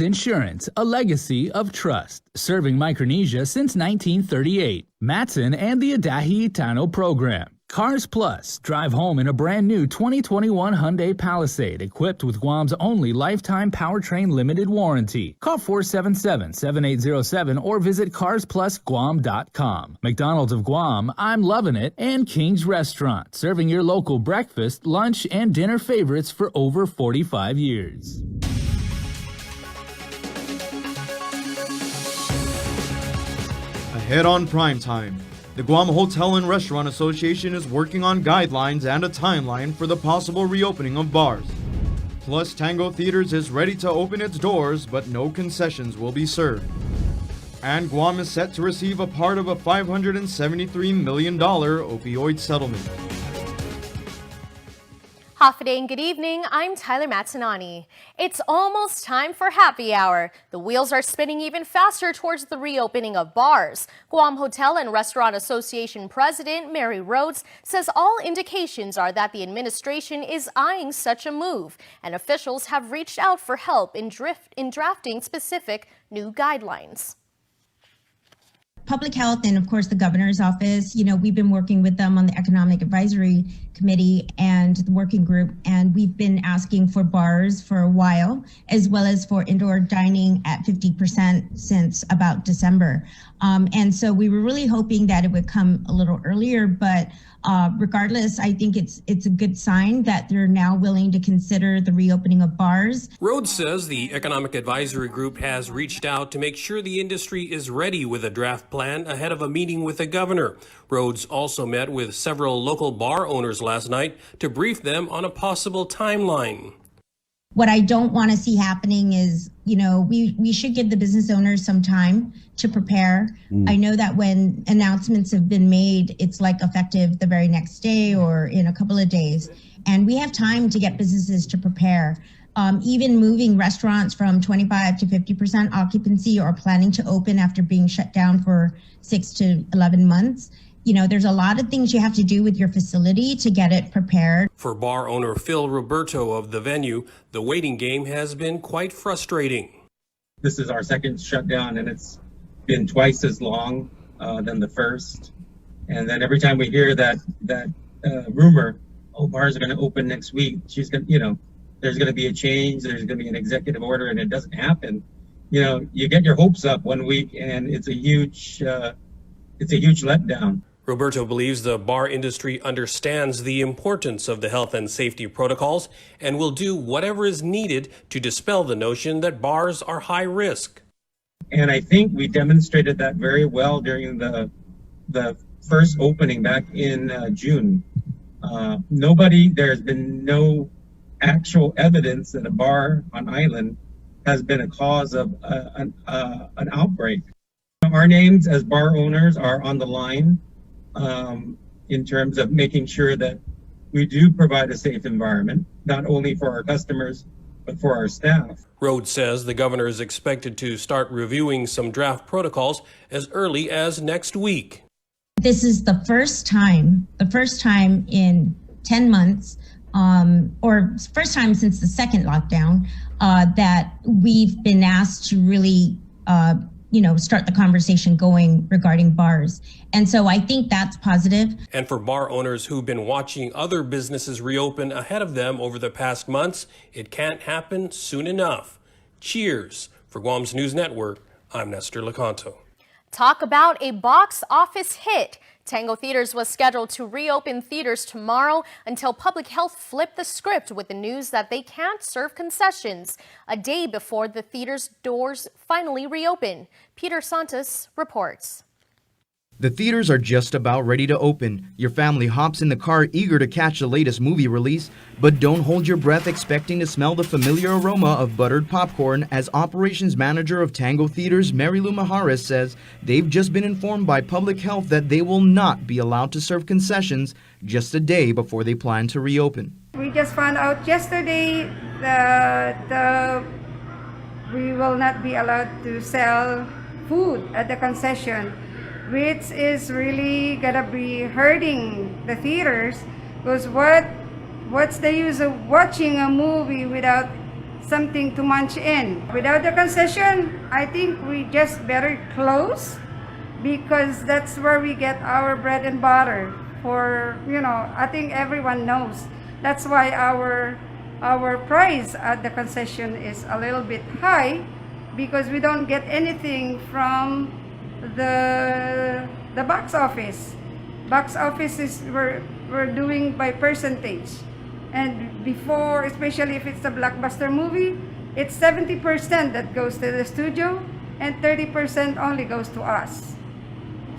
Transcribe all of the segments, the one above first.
Insurance, a legacy of trust, serving Micronesia since 1938. Matson and the Adahi Itano program. Cars Plus, drive home in a brand new 2021 Hyundai Palisade equipped with Guam's only lifetime powertrain limited warranty. Call 477-7807 or visit carsplusguam.com. McDonald's of Guam, I'm loving it, and King's Restaurant, serving your local breakfast, lunch, and dinner favorites for over 45 years. Ahead on Primetime, the Guam Hotel and Restaurant Association is working on guidelines and a timeline for the possible reopening of bars. Plus, Tango Theaters is ready to open its doors, but no concessions will be served. And Guam is set to receive a part of a $573 million opioid settlement. Hafa and good evening, I'm Tyler Matsanani. It's almost time for happy hour. The wheels are spinning even faster towards the reopening of bars. Guam Hotel and Restaurant Association President Mary Rhodes says all indications are that the administration is eyeing such a move, and officials have reached out for help in drafting specific new guidelines. Public Health and, of course, the governor's office, we've been working with them on the Economic Advisory Committee and the working group, and we've been asking for bars for a while, as well as for indoor dining at 50% since about December. And so we were really hoping that it would come a little earlier, but regardless, I think it's a good sign that they're now willing to consider the reopening of bars. Rhodes says the Economic Advisory Group has reached out to make sure the industry is ready with a draft plan ahead of a meeting with the governor. Rhodes also met with several local bar owners last night to brief them on a possible timeline. What I don't want to see happening is, we should give the business owners some time to prepare. I know that when announcements have been made, it's like effective the very next day or in a couple of days. And we have time to get businesses to prepare. Even moving restaurants from 25 to 50% occupancy or planning to open after being shut down for 6 to 11 months. There's a lot of things you have to do with your facility to get it prepared. For bar owner Phil Roberto of the venue, the waiting game has been quite frustrating. This is our second shutdown, and it's been twice as long than the first. And then every time we hear that rumor, bars are going to open next week, there's going to be a change, there's going to be an executive order, and it doesn't happen. You get your hopes up one week, and it's a huge letdown. Roberto believes the bar industry understands the importance of the health and safety protocols and will do whatever is needed to dispel the notion that bars are high risk. And I think we demonstrated that very well during the first opening back in June. There's been no actual evidence that a bar on island has been a cause of an outbreak. Our names as bar owners are on the line in terms of making sure that we do provide a safe environment, not only for our customers, but for our staff. Rhodes says the governor is expected to start reviewing some draft protocols as early as next week. This is the first time in 10 months, or first time since the second lockdown, that we've been asked to really start the conversation going regarding bars. And so I think that's positive. And for bar owners who've been watching other businesses reopen ahead of them over the past months, it can't happen soon enough. Cheers. For Guam's News Network, I'm Nestor Lecanto. Talk about a box office hit. Tango Theaters was scheduled to reopen theaters tomorrow until Public Health flipped the script with the news that they can't serve concessions a day before the theater's doors finally reopen. Peter Santos reports. The theaters are just about ready to open. Your family hops in the car eager to catch the latest movie release, but don't hold your breath expecting to smell the familiar aroma of buttered popcorn, as operations manager of Tango Theaters, Mary Lou Maharis, says they've just been informed by Public Health that they will not be allowed to serve concessions just a day before they plan to reopen. We just found out yesterday that we will not be allowed to sell food at the concession, which is really gonna be hurting the theaters, because what's the use of watching a movie without something to munch in. Without the concession, I think we just better close, because that's where we get our bread and butter. I think everyone knows. That's why our price at the concession is a little bit high, because we don't get anything from the box office. Box office is we're doing by percentage. And before, especially if it's a blockbuster movie, it's 70% that goes to the studio and 30% only goes to us.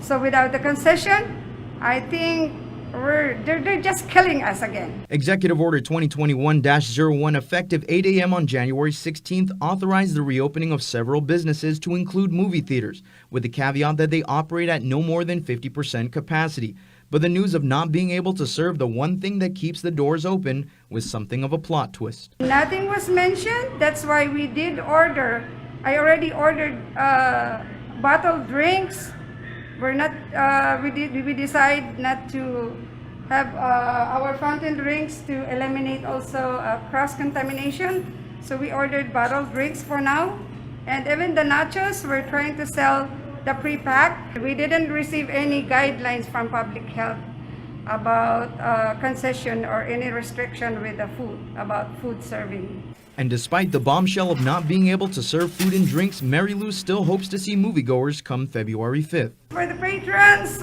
So without the concession, I think they're just killing us again. Executive Order 2021-01, effective 8 a.m. on January 16th, authorized the reopening of several businesses to include movie theaters, with the caveat that they operate at no more than 50% capacity. But the news of not being able to serve the one thing that keeps the doors open was something of a plot twist. Nothing was mentioned. That's why we did order. I already ordered bottled drinks. We decide not to have our fountain drinks to eliminate also cross-contamination. So we ordered bottled drinks for now. And even the nachos, we're trying to sell the pre-pack. We didn't receive any guidelines from public health about concession or any restriction with the food, about food serving. And despite the bombshell of not being able to serve food and drinks, Mary Lou still hopes to see moviegoers come February 5th. For the patrons,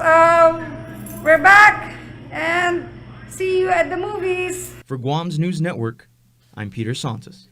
we're back, and see you at the movies. For Guam's News Network, I'm Peter Santos.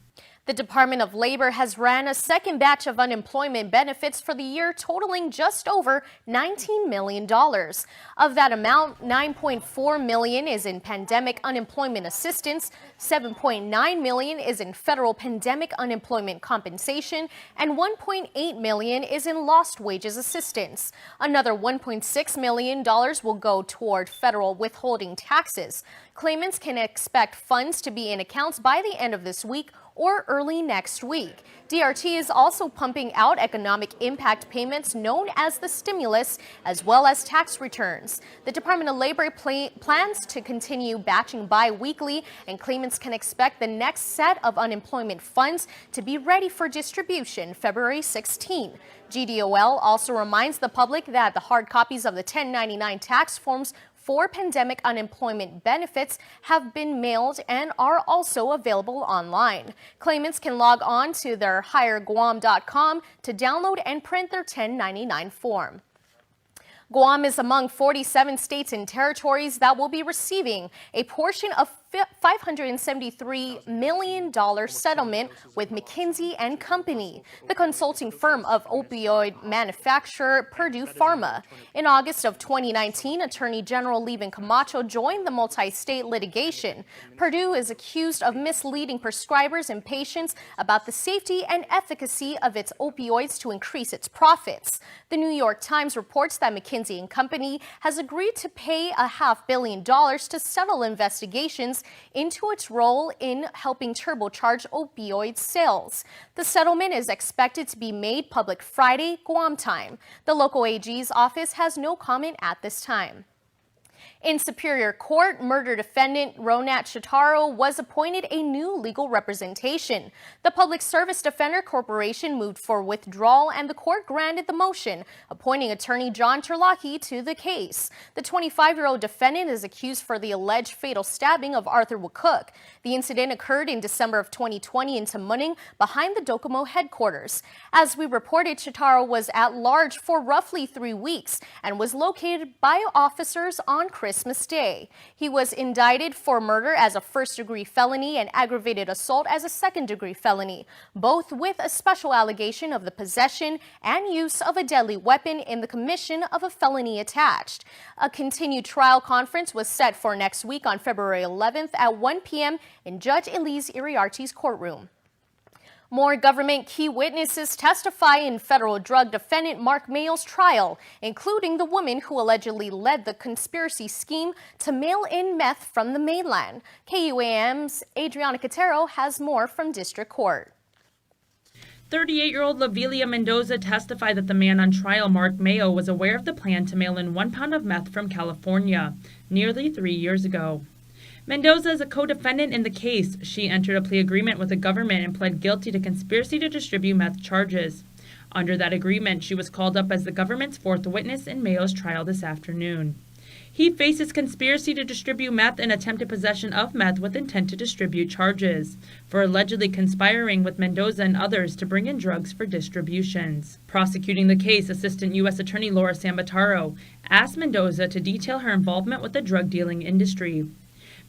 The Department of Labor has ran a second batch of unemployment benefits for the year, totaling just over $19 million. Of that amount, $9.4 million is in pandemic unemployment assistance, $7.9 million is in federal pandemic unemployment compensation, and $1.8 million is in lost wages assistance. Another $1.6 million will go toward federal withholding taxes. Claimants can expect funds to be in accounts by the end of this week or early next week. DRT is also pumping out economic impact payments known as the stimulus, as well as tax returns. The Department of Labor plans to continue batching bi-weekly, and claimants can expect the next set of unemployment funds to be ready for distribution February 16. GDOL also reminds the public that the hard copies of the 1099 tax forms for pandemic unemployment benefits have been mailed and are also available online. Claimants can log on to their hireguam.com to download and print their 1099 form. Guam is among 47 states and territories that will be receiving a portion of $573 million settlement with McKinsey & Company, the consulting firm of opioid manufacturer Purdue Pharma. In August of 2019, Attorney General Liben Camacho joined the multi-state litigation. Purdue is accused of misleading prescribers and patients about the safety and efficacy of its opioids to increase its profits. The New York Times reports that McKinsey & Company has agreed to pay $500 million to settle investigations into its role in helping turbocharge opioid sales. The settlement is expected to be made public Friday, Guam time. The local AG's office has no comment at this time. In Superior Court, murder defendant Ronat Shitaro was appointed a new legal representation. The Public Service Defender Corporation moved for withdrawal, and the court granted the motion, appointing attorney John Terlaki to the case. The 25-year-old defendant is accused for the alleged fatal stabbing of Arthur Cook. The incident occurred in December of 2020 in Tamuning, behind the Docomo headquarters. As we reported, Shitaro was at large for roughly 3 weeks and was located by officers on Christmas Day. He was indicted for murder as a first-degree felony and aggravated assault as a second-degree felony, both with a special allegation of the possession and use of a deadly weapon in the commission of a felony attached. A continued trial conference was set for next week on February 11th at 1 p.m. in Judge Elise Iriarty's courtroom. More government key witnesses testify in federal drug defendant Mark Mayo's trial, including the woman who allegedly led the conspiracy scheme to mail in meth from the mainland. KUAM's Adriana Catero has more from District Court. 38-year-old Lavilia Mendoza testified that the man on trial, Mark Mayo, was aware of the plan to mail in 1 pound of meth from California nearly 3 years ago. Mendoza is a co-defendant in the case. She entered a plea agreement with the government and pled guilty to conspiracy to distribute meth charges. Under that agreement, she was called up as the government's fourth witness in Mayo's trial this afternoon. He faces conspiracy to distribute meth and attempted possession of meth with intent to distribute charges for allegedly conspiring with Mendoza and others to bring in drugs for distributions. Prosecuting the case, Assistant U.S. Attorney Laura Sambataro asked Mendoza to detail her involvement with the drug dealing industry.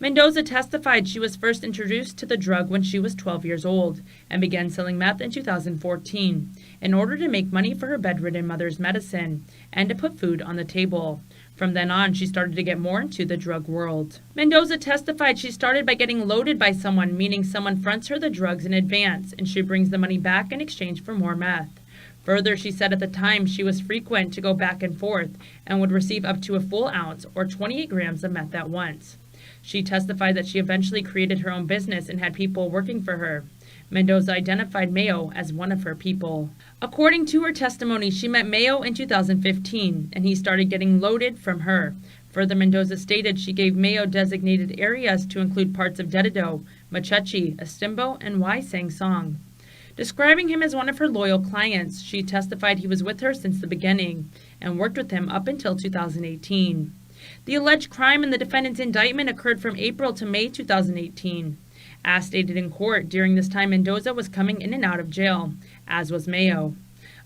Mendoza testified she was first introduced to the drug when she was 12 years old and began selling meth in 2014 in order to make money for her bedridden mother's medicine and to put food on the table. From then on, she started to get more into the drug world. Mendoza testified she started by getting loaded by someone, meaning someone fronts her the drugs in advance and she brings the money back in exchange for more meth. Further, she said at the time she was frequent to go back and forth and would receive up to a full ounce or 28 grams of meth at once. She testified that she eventually created her own business and had people working for her. Mendoza identified Mayo as one of her people. According to her testimony, she met Mayo in 2015, and he started getting loaded from her. Further, Mendoza stated she gave Mayo designated areas to include parts of Dedido, Machechi, Estimbo, and Waisang Song. Describing him as one of her loyal clients, she testified he was with her since the beginning and worked with him up until 2018. The alleged crime in the defendant's indictment occurred from April to May 2018. As stated in court, during this time Mendoza was coming in and out of jail, as was Mayo.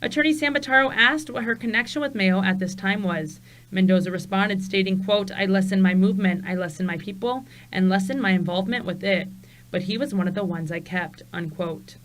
Attorney Sambataro asked what her connection with Mayo at this time was. Mendoza responded stating, quote, "I lessened my movement, I lessened my people, and lessened my involvement with it. But he was one of the ones I kept," unquote.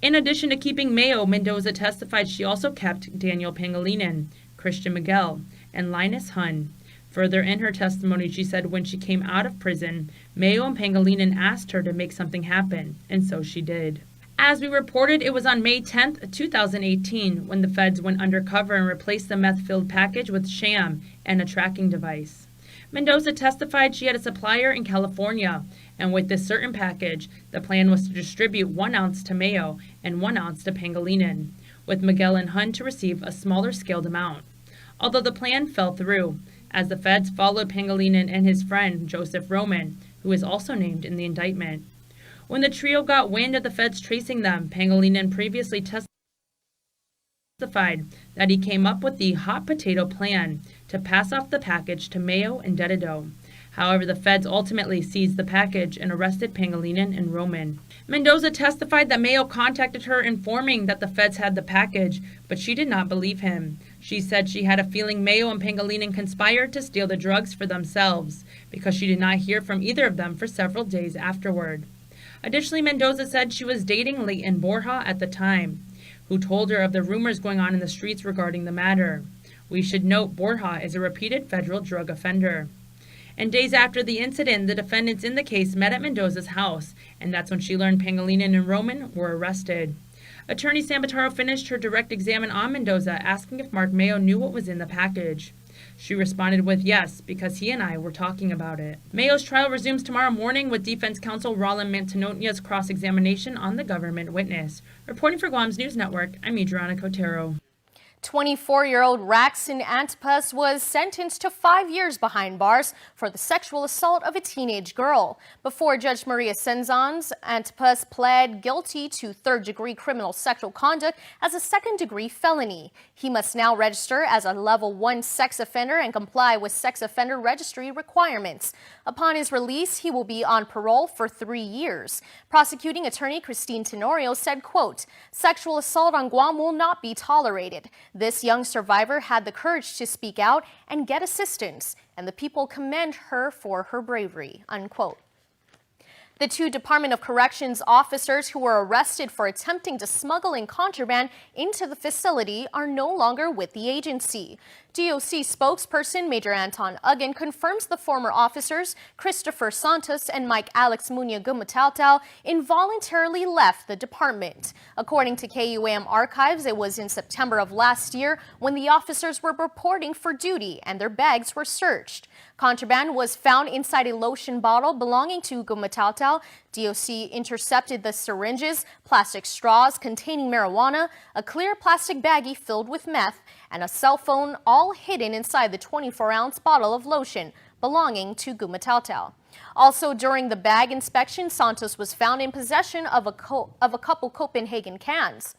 In addition to keeping Mayo, Mendoza testified she also kept Daniel Pangilinan, Christian Miguel, and Linus Hun. Further, in her testimony, she said when she came out of prison, Mayo and Pangilinan asked her to make something happen, and so she did. As we reported, it was on May 10, 2018, when the feds went undercover and replaced the meth-filled package with sham and a tracking device. Mendoza testified she had a supplier in California, and with this certain package, the plan was to distribute 1 ounce to Mayo and 1 ounce to Pangilinan, with Miguel and Hun to receive a smaller scaled amount. Although the plan fell through, as the feds followed Pangilinan and his friend Joseph Roman, who is also named in the indictment. When the trio got wind of the feds tracing them, Pangilinan previously testified that he came up with the hot potato plan to pass off the package to Mayo and Dedido. However, the feds ultimately seized the package and arrested Pangilinan and Roman. Mendoza testified that Mayo contacted her informing that the feds had the package, but she did not believe him. She said she had a feeling Mayo and Pangilinan conspired to steal the drugs for themselves because she did not hear from either of them for several days afterward. Additionally, Mendoza said she was dating Leighton Borja at the time, who told her of the rumors going on in the streets regarding the matter. We should note Borja is a repeated federal drug offender. And days after the incident, the defendants in the case met at Mendoza's house, and that's when she learned Pangilinan and Roman were arrested. Attorney Sambataro finished her direct examen on Mendoza, asking if Mark Mayo knew what was in the package. She responded with yes, because he and I were talking about it. Mayo's trial resumes tomorrow morning with defense counsel Roland Mantanonia's cross-examination on the government witness. Reporting for Guam's News Network, I'm Adriana Cotero. 24-year-old Raxon Antipas was sentenced to 5 years behind bars for the sexual assault of a teenage girl. Before Judge Maria Senzons, Antipas pled guilty to third-degree criminal sexual conduct as a second-degree felony. He must now register as a level 1 sex offender and comply with sex offender registry requirements. Upon his release, he will be on parole for 3 years. Prosecuting attorney Christine Tenorio said, quote, "Sexual assault on Guam will not be tolerated. This young survivor had the courage to speak out and get assistance, and the people commend her for her bravery," unquote. The 2 Department of Corrections officers who were arrested for attempting to smuggle in contraband into the facility are no longer with the agency. DOC spokesperson Major Anton Uggan confirms the former officers, Christopher Santos and Mike Alex Munya Gumatao, involuntarily left the department. According to KUAM archives, it was in September of last year when the officers were reporting for duty and their bags were searched. Contraband was found inside a lotion bottle belonging to Gumatao. DOC intercepted the syringes, plastic straws containing marijuana, a clear plastic baggie filled with meth, and a cell phone, all hidden inside the 24-ounce bottle of lotion belonging to Gumatao. Also, during the bag inspection, Santos was found in possession of a couple Copenhagen cans.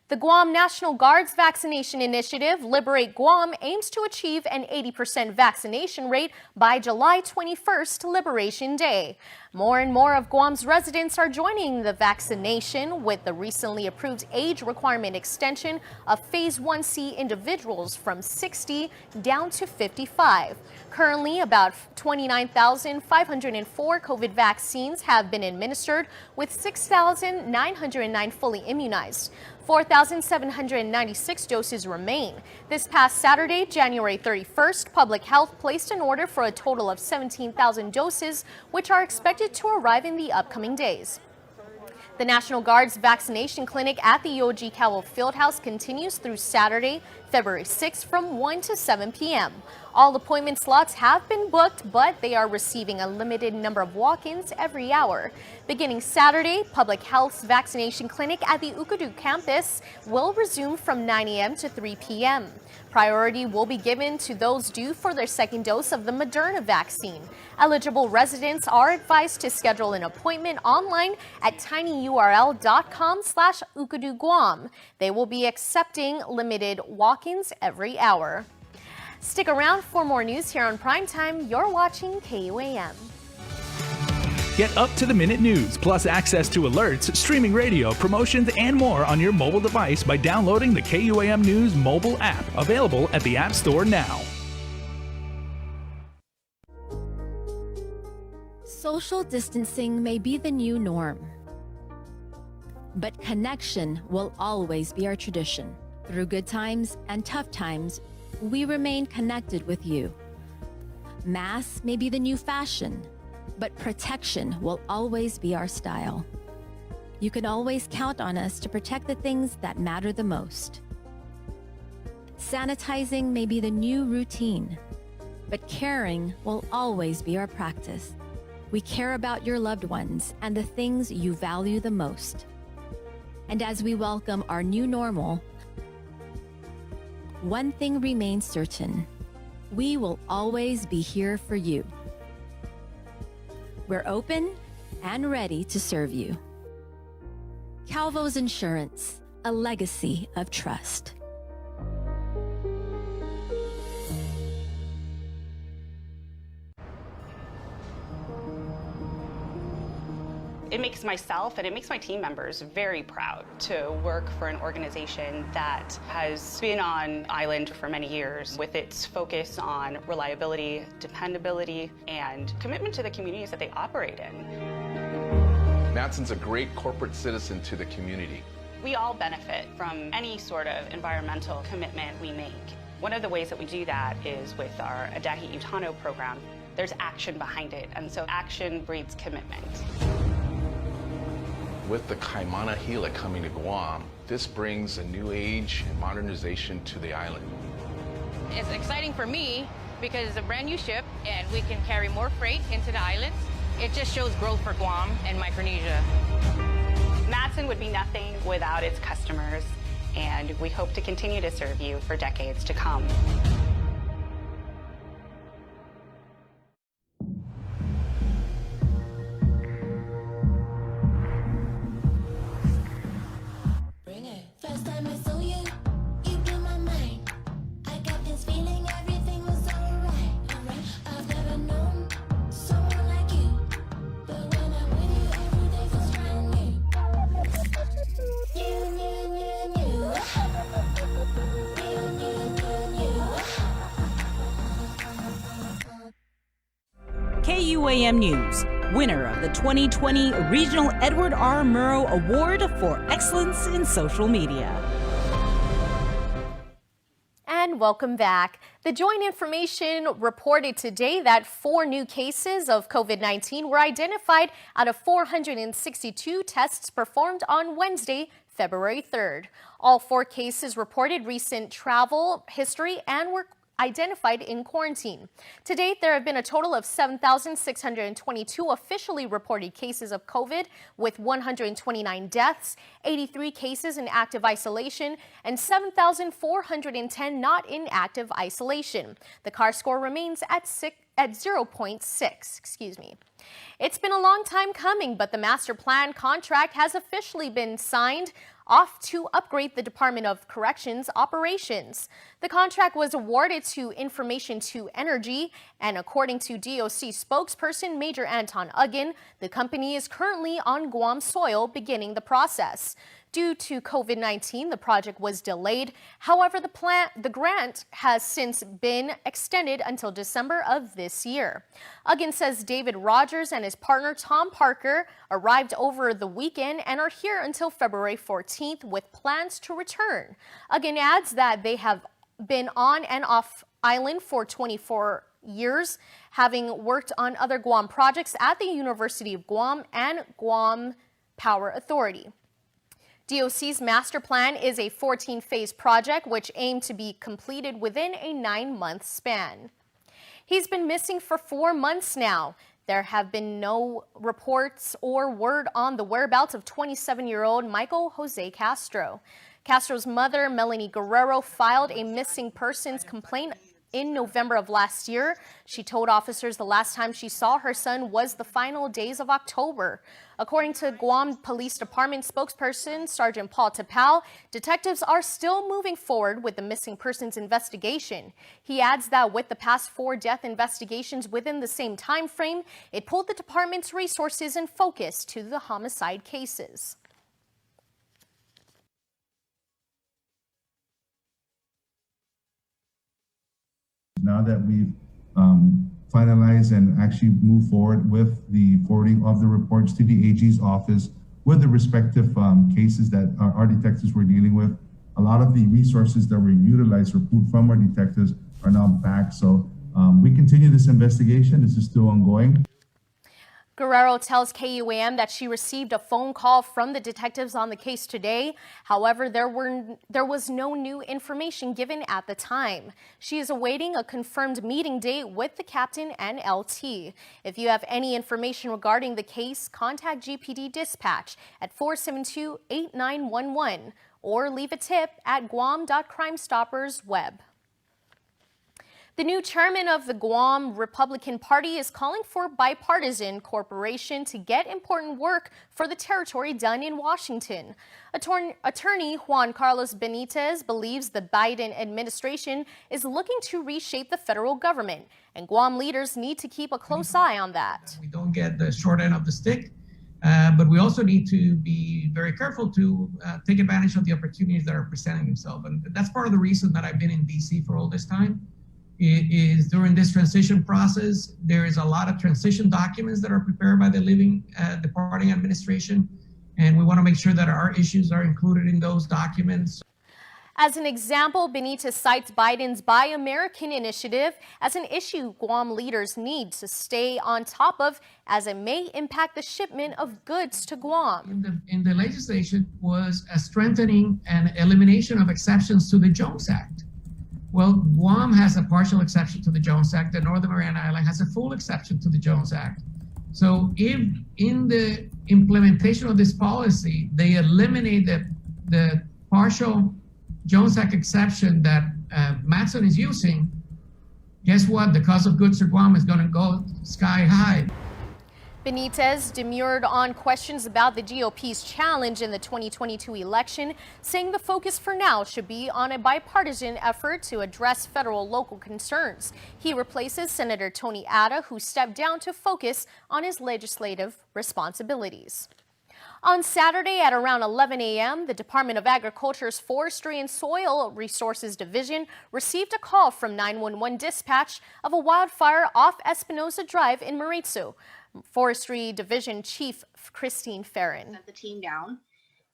The Guam National Guard's vaccination initiative, Liberate Guam, aims to achieve an 80% vaccination rate by July 21st, Liberation Day. More and more of Guam's residents are joining the vaccination with the recently approved age requirement extension of Phase 1C individuals from 60 down to 55. Currently, about 29,504 COVID vaccines have been administered, with 6,909 fully immunized. 4,796 doses remain. This past Saturday, January 31st, Public Health placed an order for a total of 17,000 doses, which are expected to arrive in the upcoming days. The National Guard's vaccination clinic at the UOG Cowell Fieldhouse continues through Saturday, February 6th from 1 to 7 p.m. All appointment slots have been booked, but they are receiving a limited number of walk-ins every hour. Beginning Saturday, Public Health's vaccination clinic at the Ukadu campus will resume from 9 a.m. to 3 p.m. Priority will be given to those due for their second dose of the Moderna vaccine. Eligible residents are advised to schedule an appointment online at tinyurl.com/UkaduGuam. They will be accepting limited walk-ins every hour. Stick around for more news here on Primetime. You're watching KUAM. Get up-to-the-minute news, plus access to alerts, streaming radio, promotions, and more on your mobile device by downloading the KUAM News mobile app, available at the App Store now. Social distancing may be the new norm, but connection will always be our tradition. Through good times and tough times, we remain connected with you. Masks may be the new fashion, but protection will always be our style. You can always count on us to protect the things that matter the most. Sanitizing may be the new routine, but caring will always be our practice. We care about your loved ones and the things you value the most. And as we welcome our new normal, one thing remains certain: we will always be here for you. We're open and ready to serve you. Calvo's Insurance, a legacy of trust. It makes myself and it makes my team members very proud to work for an organization that has been on island for many years, with its focus on reliability, dependability, and commitment to the communities that they operate in. Matson's a great corporate citizen to the community. We all benefit from any sort of environmental commitment we make. One of the ways that we do that is with our Adahi Utano program. There's action behind it, and so action breeds commitment. With the Kaimana Hila coming to Guam, this brings a new age and modernization to the island. It's exciting for me because it's a brand new ship and we can carry more freight into the islands. It just shows growth for Guam and Micronesia. Matson would be nothing without its customers, and we hope to continue to serve you for decades to come. KUAM News, winner of the 2020 Regional Edward R. Murrow Award for Excellence in Social Media. And welcome back. The Joint Information reported today that 4 new cases of COVID-19 were identified out of 462 tests performed on Wednesday, February 3rd. All 4 cases reported recent travel history and were identified in quarantine. To date, there have been a total of 7,622 officially reported cases of COVID, with 129 deaths, 83 cases in active isolation, and 7,410 not in active isolation. The CAR score remains at 0.6. It's been a long time coming, but the master plan contract has officially been signed off to upgrade the Department of Corrections operations. The contract was awarded to Information to Energy, and according to DOC spokesperson Major Anton Uggan, the company is currently on Guam soil beginning the process. Due to COVID-19, the project was delayed. However, the grant has since been extended until December of this year. Uggan says David Rogers and his partner Tom Parker arrived over the weekend and are here until February 14th with plans to return. Uggan adds that they have been on and off island for 24 years, having worked on other Guam projects at the University of Guam and Guam Power Authority. DOC's master plan is a 14-phase project which aimed to be completed within a 9-month span. He's been missing for 4 months now. There have been no reports or word on the whereabouts of 27-year-old Michael Jose Castro. Castro's mother, Melanie Guerrero, filed a missing persons complaint in November of last year. She told officers the last time she saw her son was the final days of October. According to Guam Police Department spokesperson Sergeant Paul Tapao, detectives are still moving forward with the missing persons investigation. He adds that with the past 4 death investigations within the same time frame, it pulled the department's resources and focus to the homicide cases. Now that we've finalized and actually moved forward with the forwarding of the reports to the AG's office with the respective cases that our detectives were dealing with, a lot of the resources that were utilized or pulled from our detectives are now back. So we continue this investigation. This is still ongoing. Guerrero tells KUAM that she received a phone call from the detectives on the case today. However, there was no new information given at the time. She is awaiting a confirmed meeting date with the captain and LT. If you have any information regarding the case, contact GPD Dispatch at 472-8911 or leave a tip at guam.crimestoppers.web. The new chairman of the Guam Republican Party is calling for bipartisan cooperation to get important work for the territory done in Washington. Attorney Juan Carlos Benitez believes the Biden administration is looking to reshape the federal government, and Guam leaders need to keep a close eye on that. We don't get the short end of the stick, but we also need to be very careful to take advantage of the opportunities that are presenting themselves. And that's part of the reason that I've been in DC for all this time. Is during this transition process, there is a lot of transition documents that are prepared by the departing administration, and we want to make sure that our issues are included in those documents. As an example, Benitez cites Biden's Buy American initiative as an issue Guam leaders need to stay on top of, as it may impact the shipment of goods to Guam. In the legislation was a strengthening and elimination of exceptions to the Jones Act. Well, Guam has a partial exception to the Jones Act. The Northern Mariana Island has a full exception to the Jones Act. So if in the implementation of this policy, they eliminate the partial Jones Act exception that Matson is using, guess what? The cost of goods to Guam is going to go sky high. Benitez demurred on questions about the GOP's challenge in the 2022 election, saying the focus for now should be on a bipartisan effort to address federal-local concerns. He replaces Senator Tony Atta, who stepped down to focus on his legislative responsibilities. On Saturday at around 11 a.m., the Department of Agriculture's Forestry and Soil Resources Division received a call from 911 dispatch of a wildfire off Espinosa Drive in Maritzu. Forestry Division Chief Christine Farron. Sent the team down.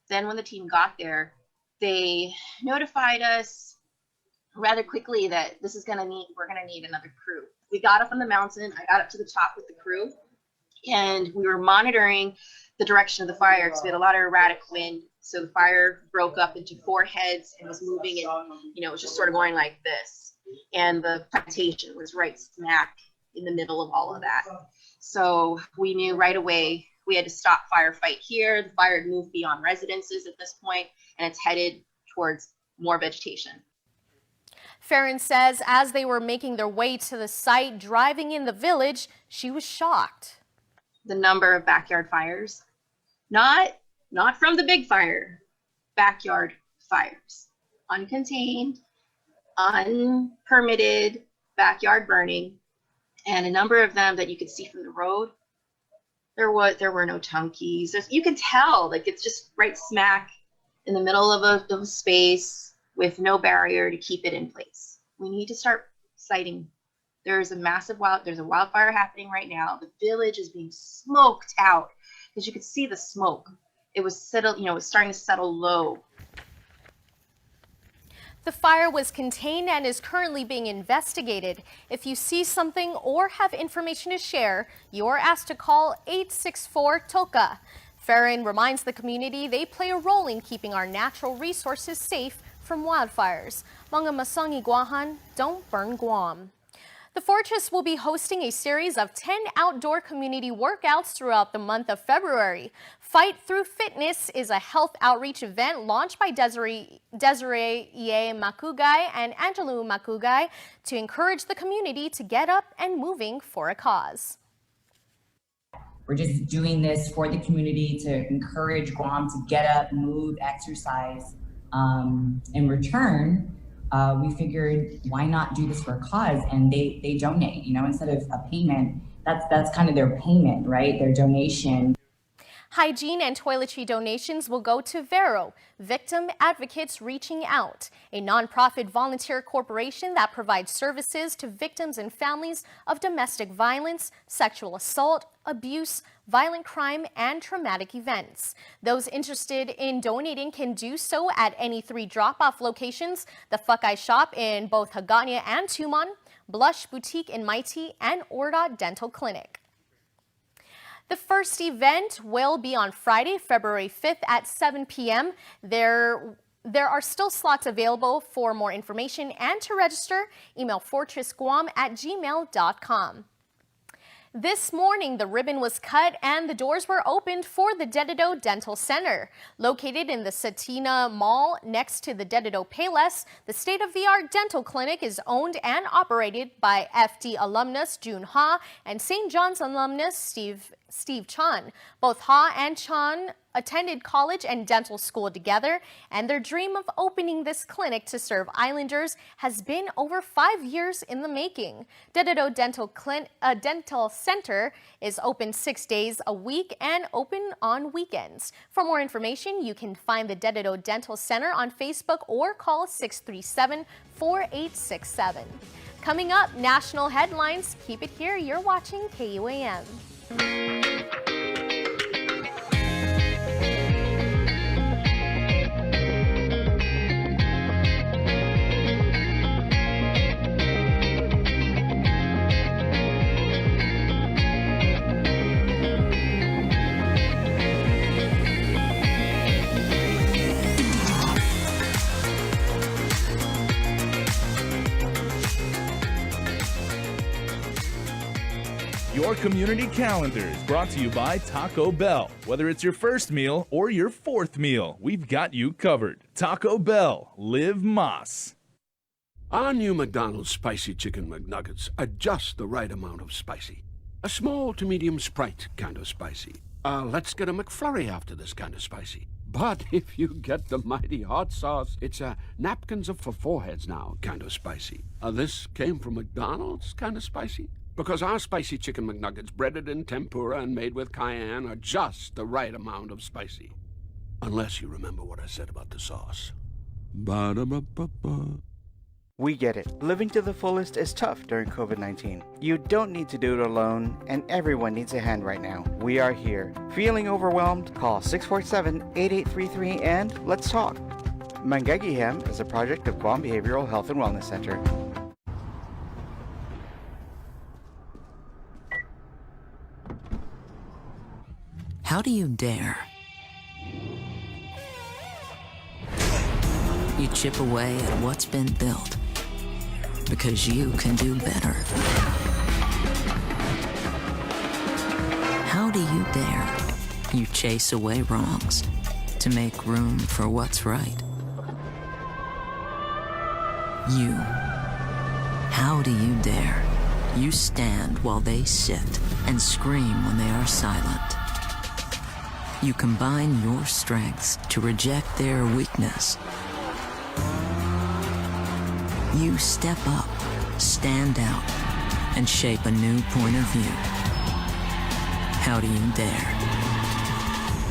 Then when the team got there, they notified us rather quickly that we're gonna need another crew. We got up on the mountain. I got up to the top with the crew, and we were monitoring the direction of the fire because we had a lot of erratic wind. So the fire broke up into 4 heads and was moving, and it was just sort of going like this. And the plantation was right smack in the middle of all of that. So we knew right away we had to stop firefight here. The fire had moved beyond residences at this point, and it's headed towards more vegetation. Farron says as they were making their way to the site, driving in the village, she was shocked. The number of backyard fires, not from the big fire, backyard fires, uncontained, unpermitted backyard burning, and a number of them that you could see from the road. There were no tunkies. You can tell, like, it's just right smack in the middle of a space with no barrier to keep it in place. We need to start citing. There's a wildfire happening right now. The village is being smoked out because you could see the smoke. It was starting to settle low. The fire was contained and is currently being investigated. If you see something or have information to share, you're asked to call 864-TOCA. Farron reminds the community they play a role in keeping our natural resources safe from wildfires. Mga Masangi Guahan, don't burn Guam. The Fortress will be hosting a series of 10 outdoor community workouts throughout the month of February. Fight Through Fitness is a health outreach event launched by Desiree Makugay and Angelou Makugay to encourage the community to get up and moving for a cause. We're just doing this for the community to encourage Guam to get up, move, exercise. In return, we figured, why not do this for a cause? And they donate, instead of a payment, that's kind of their payment, right? Their donation. Hygiene and toiletry donations will go to Vero, Victim Advocates Reaching Out, a nonprofit volunteer corporation that provides services to victims and families of domestic violence, sexual assault, abuse, violent crime, and traumatic events. Those interested in donating can do so at any 3 drop-off locations: the Fuckeye Shop in both Hagåtña and Tumon, Blush Boutique in Mighty, and Orda Dental Clinic. The first event will be on Friday, February 5th at 7 p.m. There are still slots available. For more information and to register, email fortressguam@gmail.com. This morning, the ribbon was cut and the doors were opened for the Dededo Dental Center. Located in the Satina Mall next to the Dededo Payless, the state-of-the-art dental clinic is owned and operated by FD alumnus June Ha and St. John's alumnus Steve Chan. Both Ha and Chan attended college and dental school together, and their dream of opening this clinic to serve islanders has been over 5 years in the making. Dededo Dental Center is open 6 days a week and open on weekends. For more information, you can find the Dededo Dental Center on Facebook or call 637-4867. Coming up, national headlines. Keep it here. You're watching KUAM. Your community calendar is brought to you by Taco Bell. Whether it's your first meal or your 4th meal, we've got you covered. Taco Bell, live Mas. Our new McDonald's Spicy Chicken McNuggets are just the right amount of spicy. A small to medium Sprite kind of spicy. Let's get a McFlurry after this kind of spicy. But if you get the mighty hot sauce, it's a napkins up for foreheads now kind of spicy. This came from McDonald's kind of spicy. Because our Spicy Chicken McNuggets, breaded in tempura and made with cayenne, are just the right amount of spicy. Unless you remember what I said about the sauce. Ba-da-ba-ba-ba. We get it. Living to the fullest is tough during COVID-19. You don't need to do it alone, and everyone needs a hand right now. We are here. Feeling overwhelmed? Call 647-8833 and let's talk. Mangagihem is a project of Guam Behavioral Health and Wellness Center. How do you dare? You chip away at what's been built. because you can do better. How do you dare? You chase away wrongs to make room for what's right. You. How do you dare? You stand while they sit and scream when they are silent. You combine your strengths to reject their weakness. You step up, stand out, and shape a new point of view. How do you dare?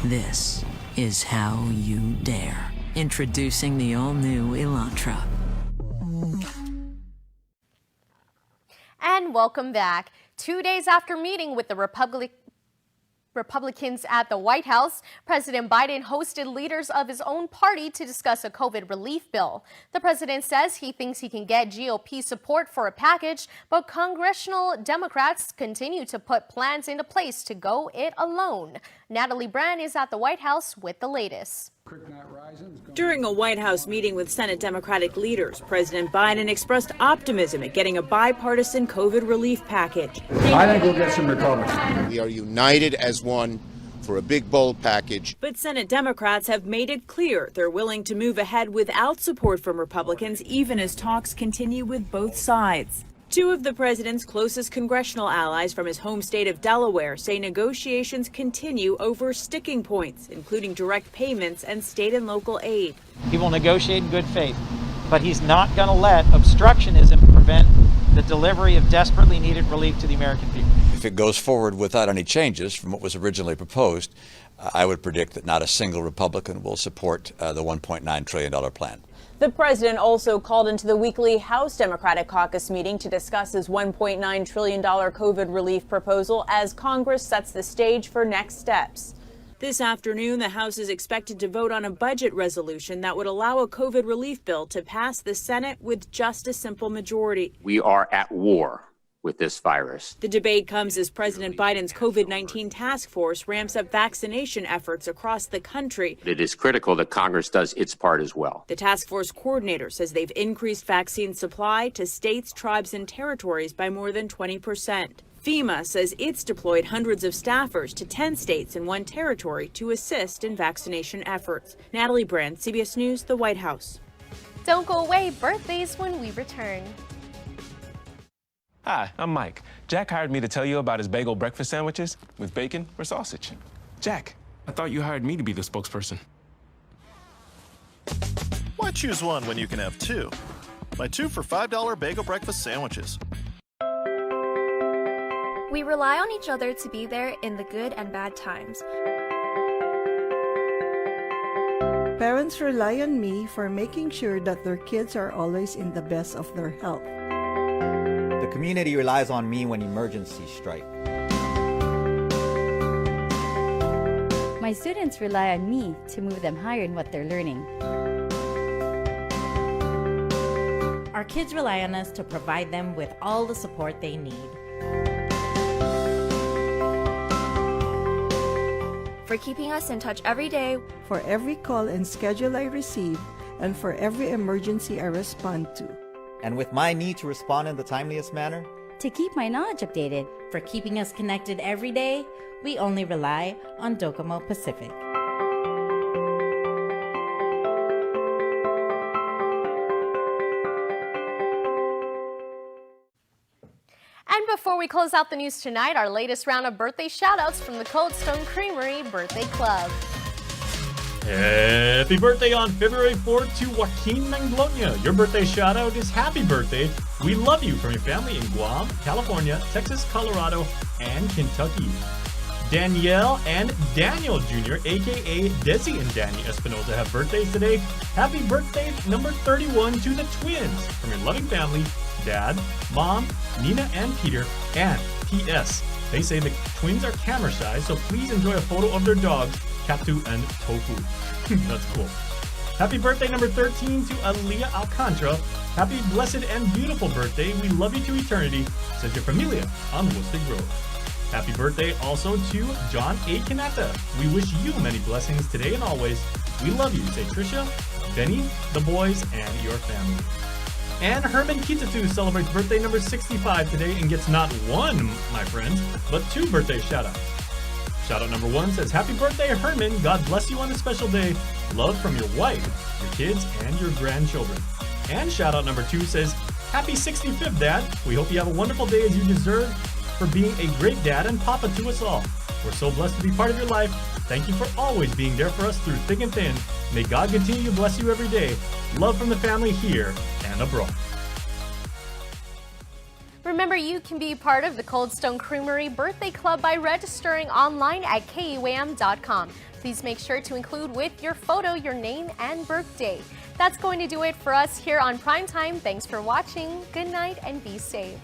This is How You Dare. Introducing the all-new Elantra. And welcome back. 2 days after meeting with the Republicans at the White House, President Biden hosted leaders of his own party to discuss a COVID relief bill. The president says he thinks he can get GOP support for a package, but congressional Democrats continue to put plans into place to go it alone. Natalie Brand is at the White House with the latest. During a White House meeting with Senate Democratic leaders, President Biden expressed optimism at getting a bipartisan COVID relief package. I think we'll get some Republicans. We are united as one for a big, bold package. But Senate Democrats have made it clear they're willing to move ahead without support from Republicans, even as talks continue with both sides. Two of the president's closest congressional allies from his home state of Delaware say negotiations continue over sticking points, including direct payments and state and local aid. He will negotiate in good faith, but he's not going to let obstructionism prevent the delivery of desperately needed relief to the American people. If it goes forward without any changes from what was originally proposed, I would predict that not a single Republican will support the $1.9 trillion plan. The president also called into the weekly House Democratic Caucus meeting to discuss his $1.9 trillion COVID relief proposal as Congress sets the stage for next steps. This afternoon, the House is expected to vote on a budget resolution that would allow a COVID relief bill to pass the Senate with just a simple majority. We are at war with this virus. The debate comes as President Biden's COVID-19 task force ramps up vaccination efforts across the country. It is critical that Congress does its part as well. The task force coordinator says they've increased vaccine supply to states, tribes, and territories by more than 20%. FEMA says it's deployed hundreds of staffers to 10 states and 1 territory to assist in vaccination efforts. Natalie Brand, CBS News, the White House. Don't go away, birthdays when we return. Hi, I'm Mike. Jack hired me to tell you about his bagel breakfast sandwiches with bacon or sausage. Jack, I thought you hired me to be the spokesperson. Why choose one when you can have two? Buy 2 for $5 bagel breakfast sandwiches. We rely on each other to be there in the good and bad times. Parents rely on me for making sure that their kids are always in the best of their health. The community relies on me when emergencies strike. My students rely on me to move them higher in what they're learning. Our kids rely on us to provide them with all the support they need. For keeping us in touch every day. For every call and schedule I receive, and for every emergency I respond to. And with my need to respond in the timeliest manner. To keep my knowledge updated. For keeping us connected every day, we only rely on Docomo Pacific. And before we close out the news tonight, our latest round of birthday shout-outs from the Cold Stone Creamery Birthday Club. Happy birthday on February 4th to Joaquin Manglonia. Your birthday shout-out is happy birthday. We love you from your family in Guam, California, Texas, Colorado, and Kentucky. Danielle and Daniel Jr., a.k.a. Desi and Danny Espinoza, have birthdays today. Happy birthday number 31 to the twins from your loving family, Dad, Mom, Nina and Peter, and P.S. They say the twins are camera shy, so please enjoy a photo of their dogs, Katu and Tofu. That's cool. Happy birthday number 13 to Aaliyah Alcantara. Happy blessed and beautiful birthday. We love you to eternity, says your familia on Woostig Road. Happy birthday also to John A. Kanata. We wish you many blessings today and always. We love you, say Trisha, Benny, the boys, and your family. And Herman Kitatu celebrates birthday number 65 today and gets not one, my friends, but 2 birthday shout-outs. Shout-out number 1 says, Happy birthday, Herman. God bless you on this special day. Love from your wife, your kids, and your grandchildren. And shout-out number 2 says, Happy 65th, Dad. We hope you have a wonderful day as you deserve for being a great dad and papa to us all. We're so blessed to be part of your life. Thank you for always being there for us through thick and thin. May God continue to bless you every day. Love from the family here and abroad. Remember, you can be part of the Cold Stone Creamery Birthday Club by registering online at KUAM.com. Please make sure to include with your photo your name and birthday. That's going to do it for us here on Primetime. Thanks for watching. Good night and be safe.